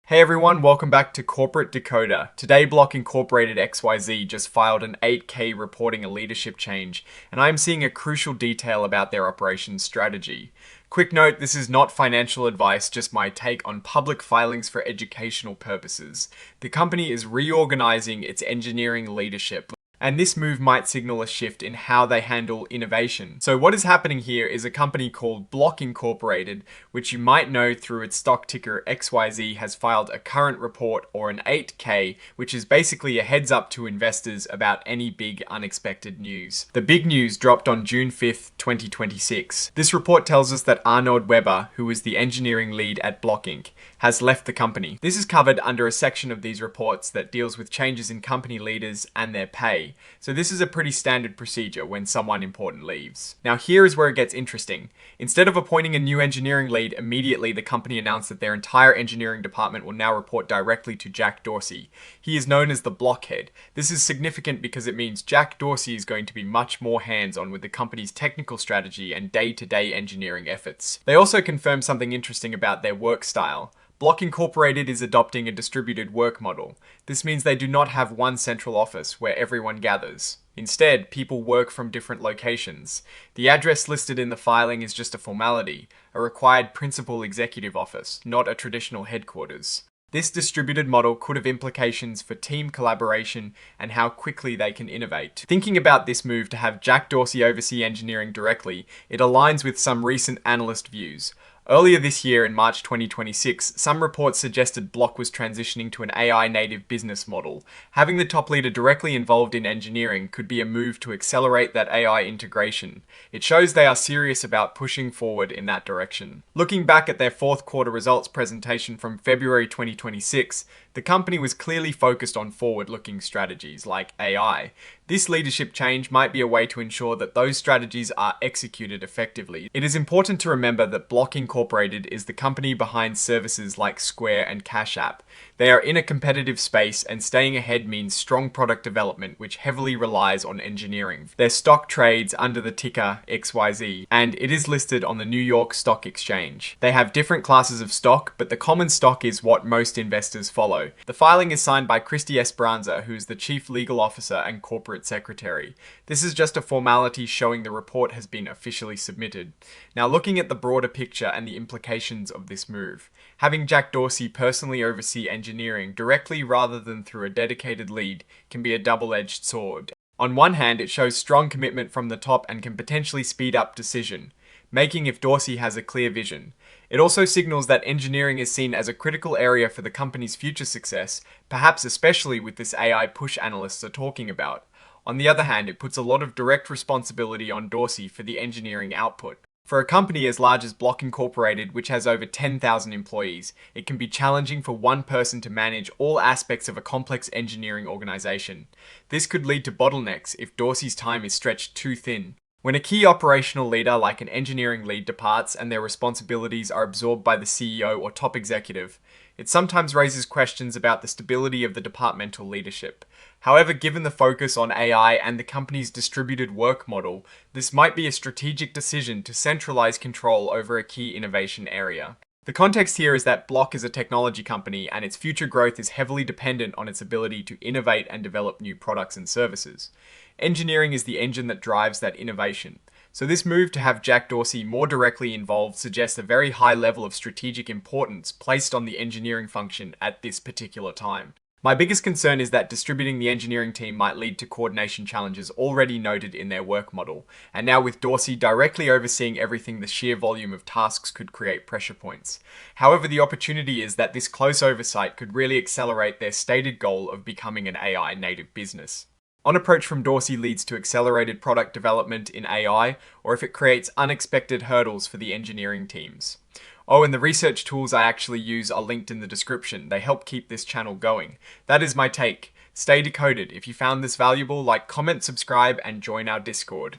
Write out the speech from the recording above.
Hey everyone, welcome back to Corporate Decoder. Today, Block Incorporated XYZ just filed an 8K reporting a leadership change, and I am seeing a crucial detail about their operations strategy. Quick note, this is not financial advice, just my take on public filings for educational purposes. The company is reorganizing its engineering leadership, and this move might signal a shift in how they handle innovation. So what is happening here is a company called Block Incorporated, which you might know through its stock ticker XYZ, has filed a current report, or an 8K, which is basically a heads up to investors about any big unexpected news. The big news dropped on June 5th, 2026. This report tells us that Arnaud, who is the engineering lead at Block Inc., has left the company. This is covered under a section of these reports that deals with changes in company leaders and their pay. So this is a pretty standard procedure when someone important leaves. Now here is where it gets interesting. Instead of appointing a new engineering lead immediately, the company announced that their entire engineering department will now report directly to Jack Dorsey. He is known as the blockhead. This is significant because it means Jack Dorsey is going to be much more hands-on with the company's technical strategy and day-to-day engineering efforts. They also confirmed something interesting about their work style. Block Incorporated is adopting a distributed work model. This means they do not have one central office where everyone gathers. Instead, people work from different locations. The address listed in the filing is just a formality, a required principal executive office, not a traditional headquarters. This distributed model could have implications for team collaboration and how quickly they can innovate. Thinking about this move to have Jack Dorsey oversee engineering directly, it aligns with some recent analyst views. Earlier this year, in March 2026, some reports suggested Block was transitioning to an AI-native business model. Having the top leader directly involved in engineering could be a move to accelerate that AI integration. It shows they are serious about pushing forward in that direction. Looking back at their fourth quarter results presentation from February 2026, the company was clearly focused on forward-looking strategies like AI. This leadership change might be a way to ensure that those strategies are executed effectively. It is important to remember that Block Incorporated is the company behind services like Square and Cash App. They are in a competitive space, and staying ahead means strong product development, which heavily relies on engineering. Their stock trades under the ticker XYZ, and it is listed on the New York Stock Exchange. They have different classes of stock, but the common stock is what most investors follow. The filing is signed by Christy Esperanza, who is the Chief Legal Officer and Corporate Secretary. This is just a formality showing the report has been officially submitted. Now, looking at the broader picture and the implications of this move, having Jack Dorsey personally oversee engineering directly rather than through a dedicated lead can be a double-edged sword. On one hand, it shows strong commitment from the top and can potentially speed up decision making if Dorsey has a clear vision. It also signals that engineering is seen as a critical area for the company's future success, perhaps especially with this AI push analysts are talking about. On the other hand, it puts a lot of direct responsibility on Dorsey for the engineering output. For a company as large as Block Incorporated, which has over 10,000 employees, it can be challenging for one person to manage all aspects of a complex engineering organization. This could lead to bottlenecks if Dorsey's time is stretched too thin. When a key operational leader like an engineering lead departs and their responsibilities are absorbed by the CEO or top executive, it sometimes raises questions about the stability of the departmental leadership. However, given the focus on AI and the company's distributed work model, this might be a strategic decision to centralize control over a key innovation area. The context here is that Block is a technology company, and its future growth is heavily dependent on its ability to innovate and develop new products and services. Engineering is the engine that drives that innovation. So this move to have Jack Dorsey more directly involved suggests a very high level of strategic importance placed on the engineering function at this particular time. My biggest concern is that distributing the engineering team might lead to coordination challenges already noted in their work model, and now with Dorsey directly overseeing everything, the sheer volume of tasks could create pressure points. However, the opportunity is that this close oversight could really accelerate their stated goal of becoming an AI native business. On approach from Dorsey leads to accelerated product development in AI, or if it creates unexpected hurdles for the engineering teams. Oh, and the research tools I actually use are linked in the description. They help keep this channel going. That is my take. Stay decoded. If you found this valuable, like, comment, subscribe, and join our Discord.